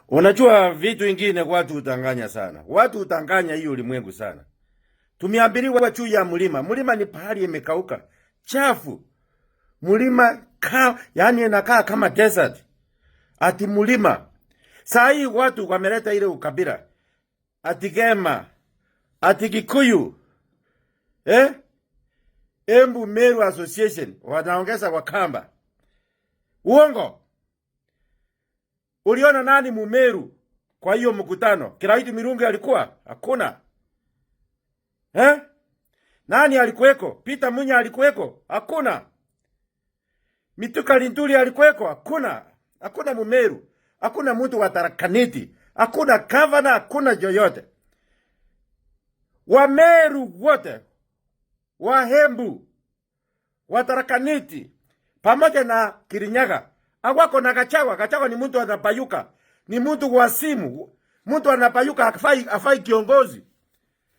Unajua vitu vingine watu utanganya sana. Watu utanganya hiyo ulimwengu sana. Tumeambiliwa juu ya mlima. Mlima ni pahali imekauka. Chafu. Mlima yani inakaa kama desert. Ati mlima. Saa hii watu wameleta ile ukabila. Ati Gema. Ati Kikuyu. Embu Meru Association. Wanaongeza Wakamba. Uongo. Uliona nani Mumeru kwa hiyo mkutano? Kiraitu Mirungi alikuwa? Hakuna. Nani alikuweko? Peter Munya alikuweko? Hakuna. Mituka Linturi alikuweko? Hakuna. Hakuna Mumeru. Hakuna mtu wa Tarakaniti. Hakuna governor, hakuna joyote. Wameru wote, Wahembu, Watarakaniti, pamoja na Kirinyaga. Awako na Gachagua. Gachagua ni mtu anapayuka. Ni mtu wa simu. Mtu anapayuka afai kiongozi.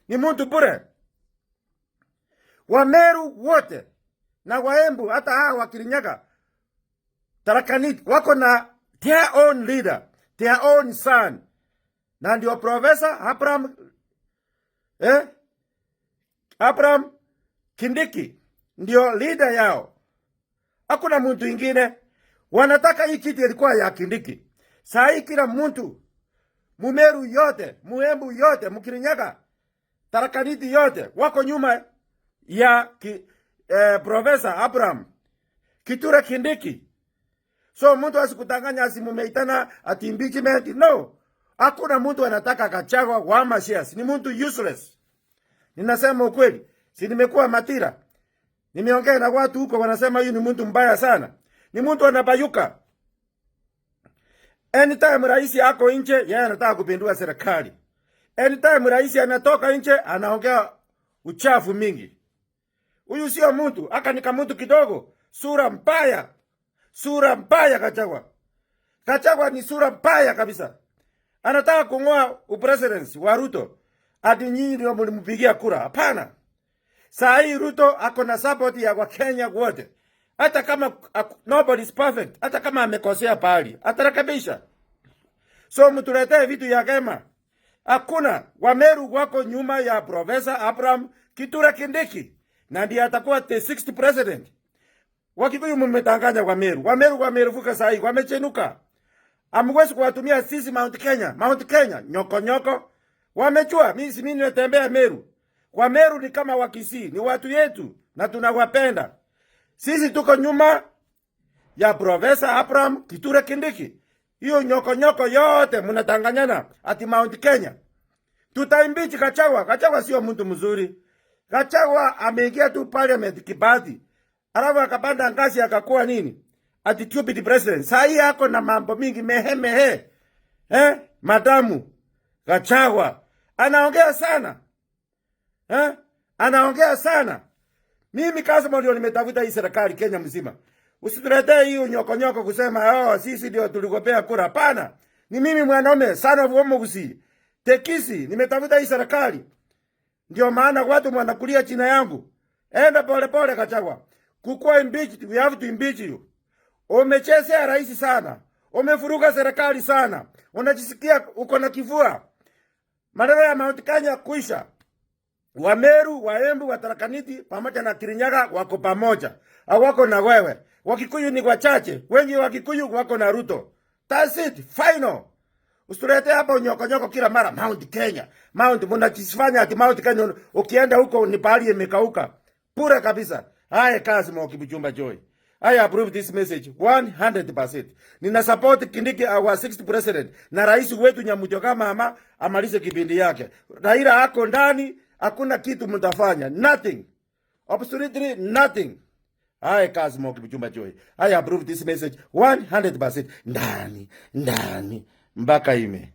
Ni mtu bure. Wameru wote na Waembu hata hawa wa Kirinyaga, Tarakaniti wako na their own leader, their own son. Na ndio Professor Abraham Kindiki ndio leader yao. Hakuna mtu ingine. Wanataka hii kiti ilikuwa ya Kindiki. Saa hii kila mtu, Mumeru yote, Muembu yote, Mukirinyaga, Tarakaniti yote wako nyuma ya Professor Abraham Kithure Kindiki. So mtu asikutanganya asimumeitana ati impeachment. No. Hakuna mtu anataka Gachagua wa Masias. Ni mtu useless. Ninasema ukweli. Si nimekuwa Matira. Nimeongea na watu huko wanasema huyu ni mtu mbaya sana. Ni mtu anabayuka. Anytime rais ako nje, yeye anataka kupindua serikali. Anytime rais anatoka nje, anaongea uchafu mingi. Huyu sio mtu, aka nika mtu kidogo. Sura mbaya. Sura mbaya Gachagua. Gachagua ni sura mbaya kabisa. Anataka kungoa upresidency wa Ruto. Ati nyinyi ndio mlimpigia kura. Hapana. Saa hii Ruto ako na support ya Wakenya wote. Hata kama nobody is perfect, hata kama amekosea pahali, atarekebisha. So mtuletee vitu ya Gema. Hakuna. Wameru wako nyuma ya Professor Abraham Kithure Kindiki. Na ndiye atakuwa the 6th president. Wakikuyu mmetanganya Wameru. Wameru wamerufuka saa hii, wamechenuka. Amwezi kuwatumia sisi Mount Kenya. Mount Kenya, nyoko. Wamechua, mimi nimetembea Meru. Wameru ni kama Wakisii, ni watu yetu na tunawapenda. Sisi tuko nyuma ya Professor Abraham Kithure Kindiki. Hiyo nyoko yote mnatanganyana ati Mount Kenya. Tutaimbichi Gachagua. Gachagua sio mtu mzuri. Gachagua ameingia tu parliament kibati. Alafu akapanda ngazi akakuwa nini? Ati stupid president. Saa hii yako na mambo mingi mehe. Madamu Gachagua anaongea sana. Anaongea sana. Mimi kama ndio nimetafuta hii serikali Kenya mzima. Usituletee hiyo nyoko kusema sisi ndio tulikopea kura. Hapana. Ni mimi mwanaume son of Omogusi. Tekisi nimetafuta hii serikali. Ndio maana watu wanakulia china yangu. Enda pole Gachagua. Kukua impeach, we have to impeach you. Umechezea rais sana. Umefuruga serikali sana. Unajisikia uko na kifua. Maneno ya Mount Kenya kuisha. Wameru, Waembu, Watarakaniti pamoja na Kirinyaga wako pamoja. Hawako na wewe. Wakikuyu ni wachache. Wengi Wakikuyu wako na Ruto. That's it. Final. Usitulete hapa nyoko kila mara Mount Kenya. Mnajifanya ati Mount Kenya ukienda huko ni pahali imekauka. Pura kabisa. Haya kazi Kibuchumba Joy. I approve this message 100%. Nina support Kindiki our 6th president. Na rais wetu Nyamuchoka mama amalize kipindi yake. Raila ako ndani, hakuna kitu mtafanya. Nothing. Absolutely nothing. Haya kazi Kibuchumba Joy. I approve this message 100%. Ndani. Mpaka ime.